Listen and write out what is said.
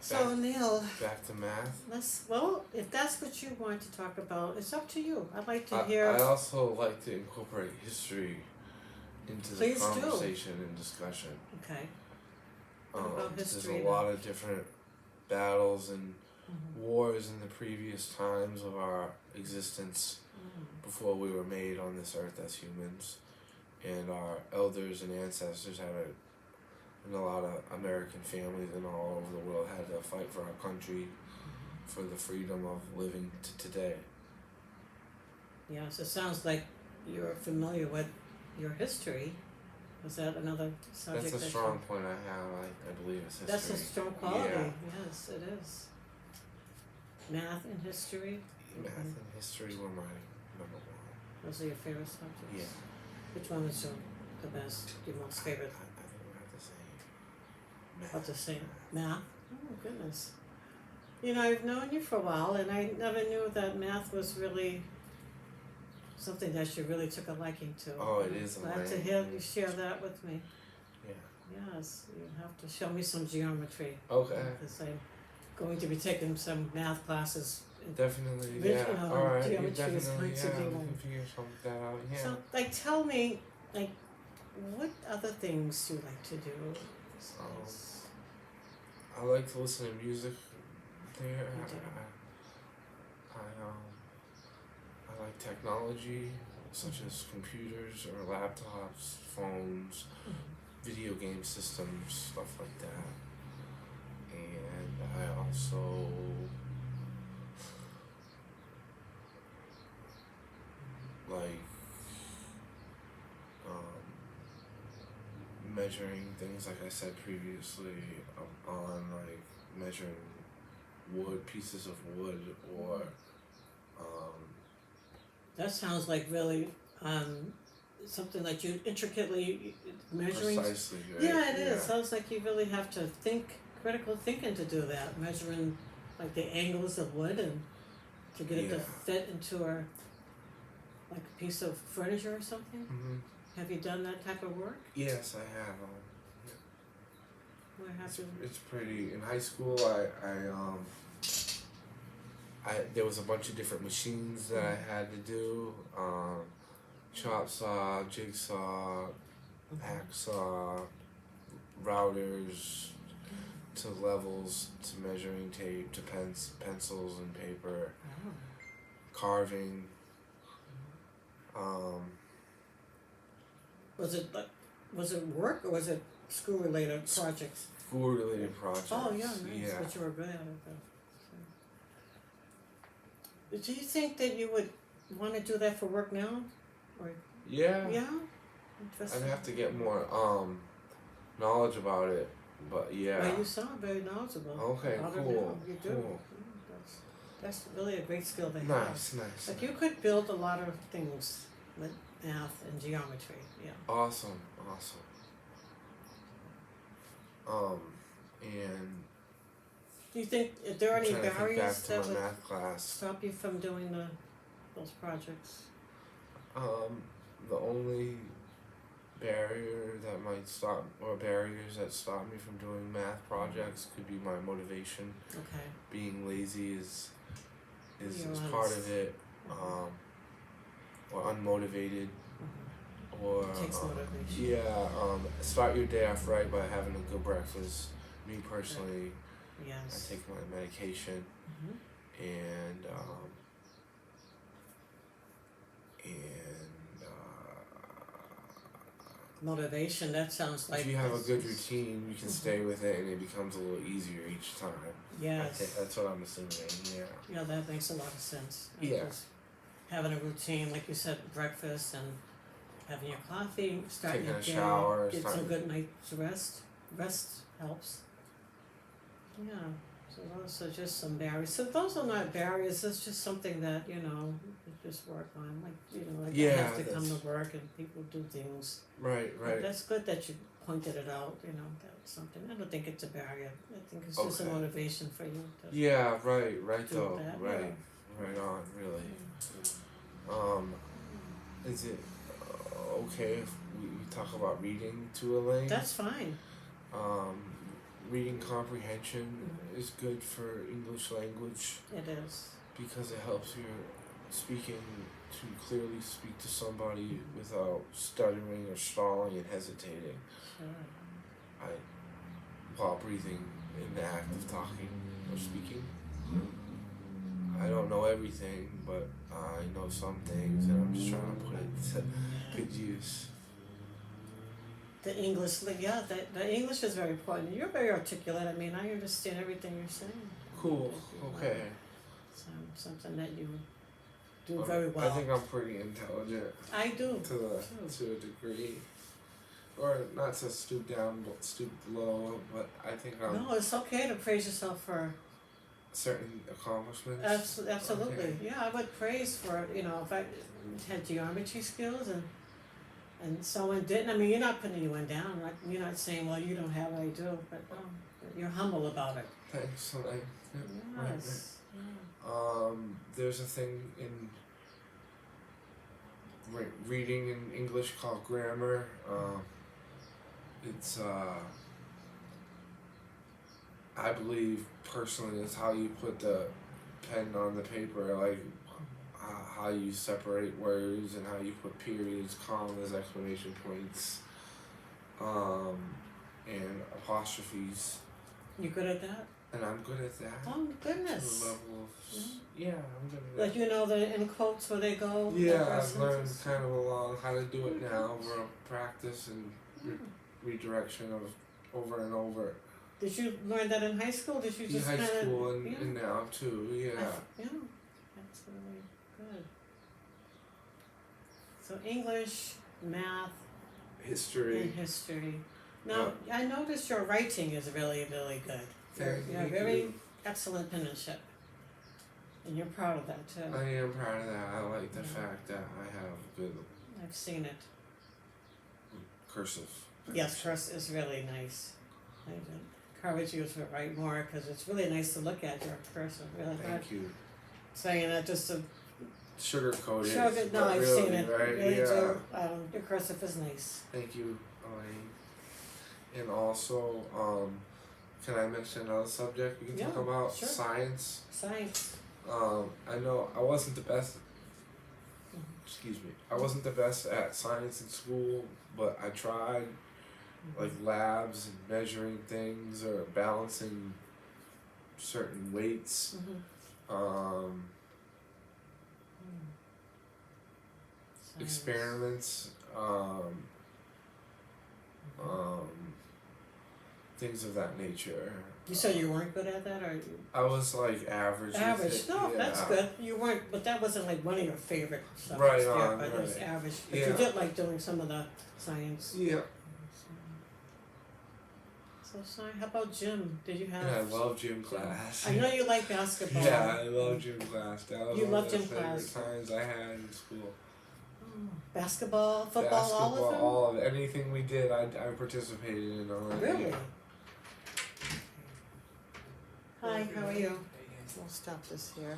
So Neil, back to math. if that's what you want to talk about, it's up to you. I'd like to I hear. also like to incorporate history into the Please do. conversation and discussion. Okay. What about There's history a now? lot of different battles and Mhm. wars in the previous times of our existence before we were made on this earth as humans, and our elders and ancestors and a lot of American families and all over the world had to fight for our country, for the freedom of living today. Yes, it sounds like you're familiar with your history. Was that another subject? That's a strong point I have. I believe it's history. That's a strong quality. Yeah. Yes, it is. Math and history. Math and history were my number one. Those are your favorite subjects. Yeah. Which one is the best? Your most favorite? I think we have the same. Math. About the same. Math? Oh, goodness. I've known you for a while, and I never knew that math was really something that you really took a liking to. Oh, it is. Glad to hear you share that with me. Yeah. Yes, you have to show me some geometry. Okay. Because I'm going to be taking some math classes. Definitely. Which, Yeah. All right. You geometry is definitely. going to Yeah. be We one. can figure something out. Yeah. So, tell me, what other things do you like to do? I like to listen to music. There. I like technology, such as computers or laptops, phones, video game systems, stuff like that. And I also like measuring things, like I said previously, on like measuring pieces of wood, or that sounds like really something that you intricately measuring. precisely, right? Yeah, it is. Sounds like you really have to critical thinking to do that, measuring like the angles of wood and to get it to fit into a piece of furniture or something. Mm-hmm. Have you done that type of work? Yes, I have. It's pretty. In high school, there was a bunch of different machines that I had to do. Chop saw, jigsaw, hacksaw, routers, to levels, to measuring tape, to pencils and paper, carving. Was it work or was it school related projects? School related projects. Oh yeah, nice. Yeah. But you were good at it though. Do you think that you would want to do that for work now? Or Yeah. yeah? Interesting. I'd have to get more knowledge about it, but yeah. Well, you sound very knowledgeable. Okay, cool. You do. Cool. That's really a great skill to have. Nice. But you could build a lot of things with math and geometry. Yeah. Awesome. And do you think there are any barriers that would math class. stop you from doing those projects? The only barriers that stop me from doing math projects could be my motivation. Okay. Being lazy is You're part of it, or unmotivated, or takes motivation. yeah. Start your day off right by having a good breakfast. Me personally, Yes. I take my medication, and motivation. That sounds like if you have a good routine, you can stay with it, and it becomes a little easier each time. Yes. That's what I'm assuming. Yeah. Yeah, that makes a lot of sense. Yeah. Just having a routine, like you said, breakfast and having your coffee, starting Taking your a day, shower, get some starting- good night's rest. Rest helps. Yeah. So those are just some barriers. So those are not barriers. It's just something that you just work on. Like you have to come to work and people do things. Right. But that's good that you pointed it out. That's something. I don't think it's a barrier. I think it's just a Okay. motivation for you to Yeah. Right. do Though. that. Right. Right on. Really. Is it okay if we talk about reading to Elaine? That's fine. reading comprehension is good for English language It is. because it helps you speaking to clearly speak to somebody without stuttering or stalling and hesitating. Sure. While breathing in the act of talking or speaking. I don't know everything, but I know some things, and I'm just trying to put it to good use. The English, the English is very important. You're very articulate. I mean, I understand everything you're saying. Cool. Okay. Something that you do very well. I think I'm pretty intelligent. I do. To a degree. Or not to stoop down, but stoop low, but I think I'm No, it's okay to praise yourself for certain accomplishments. absolutely. Okay. Yeah, I would praise for, if I had geometry skills and someone didn't. I mean, you're not putting anyone down, right? You're not saying, well, you don't have what I do, but you're humble about it. Thanks. So Yes. There's a thing in reading in English called grammar. It's I believe personally it's how you put the pen on the paper, like how you separate words and how you put periods, commas, exclamation points, and apostrophes. You good at that? And I'm good at that. Oh goodness. To a level of, yeah, I'm good at Like the in quotes where they go. Yeah, I've learned kind of along how to do it now over practice and redirection of over and over. Did you learn that in high school? Did you just high kind of? school and now too, yeah. Yeah, that's really good. So English, math, History. and history. Now I noticed your writing is really, really good. You have Thank very you. excellent penmanship, and you're proud of that too. I am proud of that. I like the fact that I have good I've seen it. cursive. Yes, curse is really nice. I would encourage you to write more because it's really nice to look at your cursive. Really good. Thank you. Saying that just to Sugarcoat show it. that. No, but I've really, seen it. Right? Really Yeah. do. Your cursive is nice. Thank you, Elaine. And also, can I mention another subject we can talk about? Sure. Science. Science. I know I wasn't the best. Excuse me. I wasn't the best at science in school, but I tried, like labs and measuring things or balancing certain weights. Experiments. Things of that nature. You said you weren't good at that, or you? I was like average. with Average. it, No, yeah. that's good. You weren't, but that wasn't like one of your favorite subjects. Right yeah, on, but it was right. average. But Yeah. you did like doing some of the science. Yeah. So, how about gym? Did you have? And I love gym class. I know you like basketball. Yeah, I love gym class. That was You one love of the gym favorite class. times I had in school. Basketball, football, Basketball, all of them. all of it. Anything we did, I participated in already. Really? Hi, how are you? We'll stop this here.